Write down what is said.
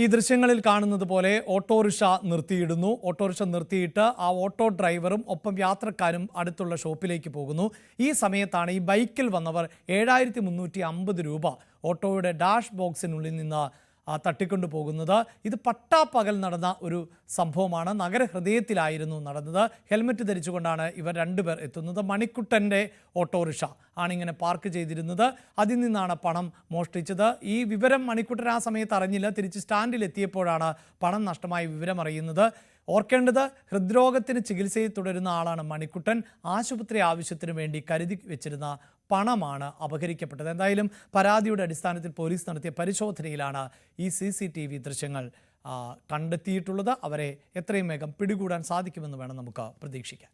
ഈ ദൃശ്യങ്ങളിൽ കാണുന്നത് പോലെ ഓട്ടോറിക്ഷ നിർത്തിയിടുന്നു. ഓട്ടോറിക്ഷ നിർത്തിയിട്ട് ആ ഓട്ടോ ഡ്രൈവറും ഒപ്പം യാത്രക്കാരും അടുത്തുള്ള ഷോപ്പിലേക്ക് പോകുന്നു. ഈ സമയത്താണ് ഈ ബൈക്കിൽ വന്നവർ 7350 രൂപ ഓട്ടോയുടെ ഡാഷ് ബോക്സിനുള്ളിൽ നിന്ന് തട്ടിക്കൊണ്ടു പോകുന്നത്. ഇത് പട്ടാപ്പകൽ നടന്ന ഒരു സംഭവമാണ്. നഗരഹൃദയത്തിലായിരുന്നു നടന്നത്. ഹെൽമറ്റ് ധരിച്ചുകൊണ്ടാണ് ഇവർ രണ്ടുപേർ എത്തുന്നത്. മണിക്കുട്ടൻ്റെ ഓട്ടോറിക്ഷ ആണിങ്ങനെ പാർക്ക് ചെയ്തിരുന്നത്. അതിൽ നിന്നാണ് പണം മോഷ്ടിച്ചത്. ഈ വിവരം മണിക്കുട്ടൻ ആ സമയത്ത് അറിഞ്ഞില്ല. തിരിച്ച് സ്റ്റാൻഡിലെത്തിയപ്പോഴാണ് പണം നഷ്ടമായ വിവരം അറിയുന്നത്. ഓർക്കേണ്ടത്, ഹൃദ്രോഗത്തിന് ചികിത്സയിൽ തുടരുന്ന ആളാണ് മണിക്കുട്ടൻ. ആശുപത്രി ആവശ്യത്തിന് വേണ്ടി കരുതി വെച്ചിരുന്ന പണമാണ് അപഹരിക്കപ്പെട്ടത്. എന്തായാലും പരാതിയുടെ അടിസ്ഥാനത്തിൽ പോലീസ് നടത്തിയ പരിശോധനയിലാണ് ഈ CCTV ദൃശ്യങ്ങൾ കണ്ടെത്തിയിട്ടുള്ളത്. അവരെ എത്രയും വേഗം പിടികൂടാൻ സാധിക്കുമെന്ന് വേണം നമുക്ക് പ്രതീക്ഷിക്കാൻ.